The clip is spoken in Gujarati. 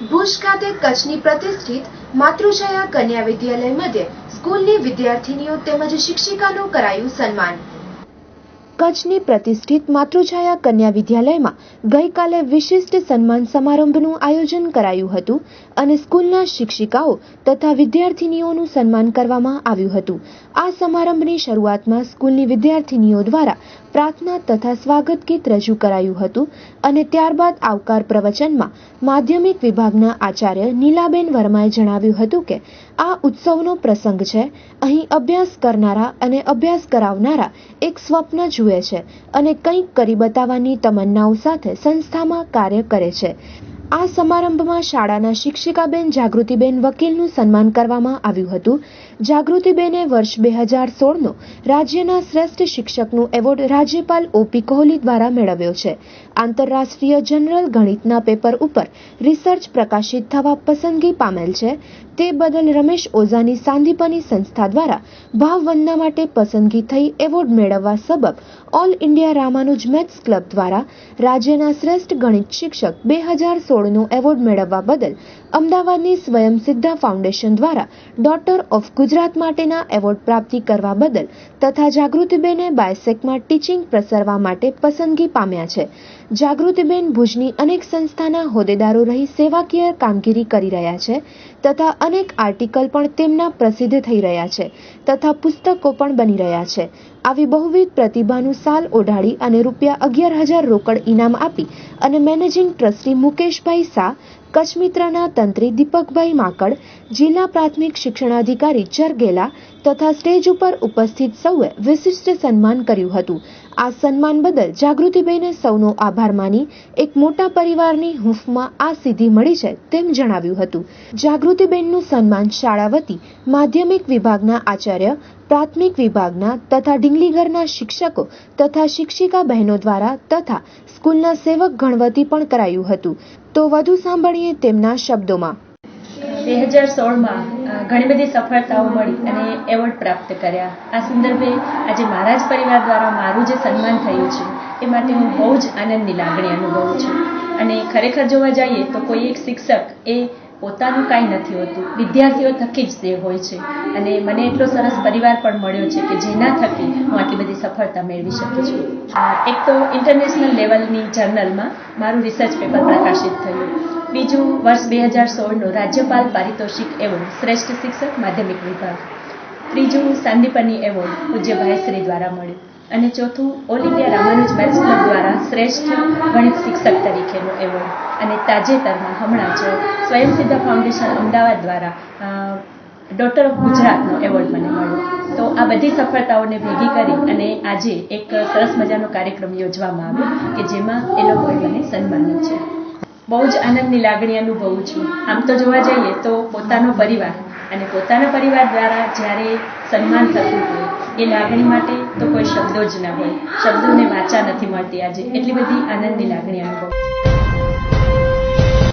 ભુજ ખાતે કચ્છની પ્રતિષ્ઠિત માતૃછાયા કન્યા વિદ્યાલય મધ્યે સ્કૂલની વિદ્યાર્થીનીઓ તેમજ શિક્ષિકાનું કરાયું સન્માન। કચ્છની પ્રતિષ્ઠિત માતૃછાયા કન્યા વિદ્યાલયમાં ગઈકાલે વિશિષ્ટ સન્માન સમારંભનું આયોજન કરાયું હતું અને સ્કૂલના શિક્ષિકાઓ તથા વિદ્યાર્થીનીઓનું સન્માન કરવામાં આવ્યું હતું। આ સમારંભની શરૂઆતમાં સ્કૂલની વિદ્યાર્થીનીઓ દ્વારા પ્રાર્થના તથા સ્વાગત ગીત રજૂ કરાયું હતું અને ત્યારબાદ આવકાર પ્રવચનમાં માધ્યમિક વિભાગના આચાર્ય નીલાબેન વર્માએ જણાવ્યું હતું કે આ ઉત્સવનો પ્રસંગ છે। અહીં અભ્યાસ કરનારા અને અભ્યાસ કરાવનારા એક સ્વપ્ન જુએ છે અને કંઈક કરી બતાવવાની તમન્નાઓ સાથે સંસ્થામાં કાર્ય કરે છે। આ સમારંભમાં શાળાના શિક્ષિકાબેન જાગૃતિબેન વકીલનું સન્માન કરવામાં આવ્યું હતું। જાગૃતિબેને વર્ષ 2016નો રાજ્યના શ્રેષ્ઠ શિક્ષકનું એવોર્ડ રાજ્યપાલ OP કોહલી દ્વારા મેળવ્યો છે। આંતરરાષ્ટ્રીય જનરલ ગણિતના પેપર ઉપર રિસર્ચ પ્રકાશિત થવા પસંદગી પામેલ છે। તે બદલ રમેશ ઓઝાની સાંદીપની સંસ્થા દ્વારા ભાવવંદના માટે પસંદગી થઈ એવોર્ડ મેળવવા સબબ all India Ramanuj maths club દ્વારા રાજ્યના શ્રેષ્ઠ ગણિત શિક્ષક 2016નો એવોર્ડ મેળવવા બદલ અમદાવાદની સ્વયંસિદ્ધા ફાઉન્ડેશન દ્વારા ડોટર ઓફ ગુજરાત માટેના એવોર્ડ પ્રાપ્તિ કરવા બદલ તથા જાગૃતિબેને બાયસેકમાં ટીચિંગ પ્રસરવા માટે પસંદગી પામ્યા છે। જાગૃતિબેન ભુજની અનેક સંસ્થાના હોદ્દેદારો રહી સેવાકીય કામગીરી કરી રહ્યા છે તથા અનેક આર્ટિકલ પણ તેમના પ્રસિદ્ધ થઈ રહ્યા છે તથા પુસ્તકો પણ બની રહ્યા છે। આવી બહુવિધ પ્રતિભાનું સાલ ઓઢાડી અને ₹11,000 રોકડ ઇનામ આપી અને મેનેજિંગ ટ્રસ્ટી મુકેશભાઈ શાહ, કચ્છ મિત્રના તંત્રી દીપકભાઈ માકડ, જિલ્લા પ્રાથમિક શિક્ષણાધિકારી ચરગેલા તથા સ્ટેજ ઉપર ઉપસ્થિત સૌએ વિશિષ્ટ સન્માન કર્યું હતું। આ સન્માન બદલ જાગૃતિબેને સૌનો આભાર માની એક મોટા પરિવારની હૂંફમાં આ સિદ્ધિ મળી છે તેમ જણાવ્યું હતું। જાગૃતિબેનનું સન્માન શાળા વતી માધ્યમિક વિભાગના આચાર્ય, પ્રાથમિક વિભાગના તથા ડીંગલીગરના શિક્ષકો તથા શિક્ષિકા બહેનો દ્વારા તથા સ્કૂલના સેવક ગણ વતી પણ કરાયું હતું। તો વધુ સાંભળીએ તેમના શબ્દોમાં। 2016માં ઘણી બધી સફળતાઓ મળી અને એવોર્ડ પ્રાપ્ત કર્યા। આ સંદર્ભે આજે મારા જ પરિવાર દ્વારા મારું જે સન્માન થયું છે એ માટે હું બહુ જ આનંદની લાગણી અનુભવું છું અને ખરેખર જોવા જઈએ તો કોઈ એક શિક્ષક એ પોતાનું કાંઈ નથી હોતું, વિદ્યાર્થીઓ થકી જ તે હોય છે અને મને એટલો સરસ પરિવાર પણ મળ્યો છે કે જેના થકી હું આટલી બધી સફળતા મેળવી શકી છું। એક તો ઇન્ટરનેશનલ લેવલની જર્નલમાં મારું રિસર્ચ પેપર પ્રકાશિત થયું, બીજું વર્ષ 2016નો રાજ્યપાલ પારિતોષિક એવોર્ડ શ્રેષ્ઠ શિક્ષક માધ્યમિક વિભાગ, ત્રીજું સાંદીપની એવોર્ડ પૂજ્ય ભાઈશ્રી દ્વારા મળ્યું અને ચોથું all India Ramanuj maths club દ્વારા શ્રેષ્ઠ ગણિત શિક્ષક તરીકેનો એવોર્ડ અને તાજેતરમાં હમણાં જ સ્વયંસિદ્ધા ફાઉન્ડેશન અમદાવાદ દ્વારા ડોટર ઓફ ગુજરાતનો એવોર્ડ મને મળ્યો। તો આ બધી સફળતાઓને ભેગી કરી અને આજે એક સરસ મજાનો કાર્યક્રમ યોજવામાં આવ્યો કે જેમાં એ લોકોએ મને સન્માન્યું છે। બહુ જ આનંદની લાગણી અનુભવું છું। આમ તો જોવા જઈએ તો પોતાનો પરિવાર અને પોતાના પરિવાર દ્વારા જ્યારે સન્માન થતું હોય એ લાગણી માટે તો કોઈ શબ્દો જ ના હોય, શબ્દોને વાચા નથી મળતી આજે, એટલી બધી આનંદની લાગણી અનુભવ।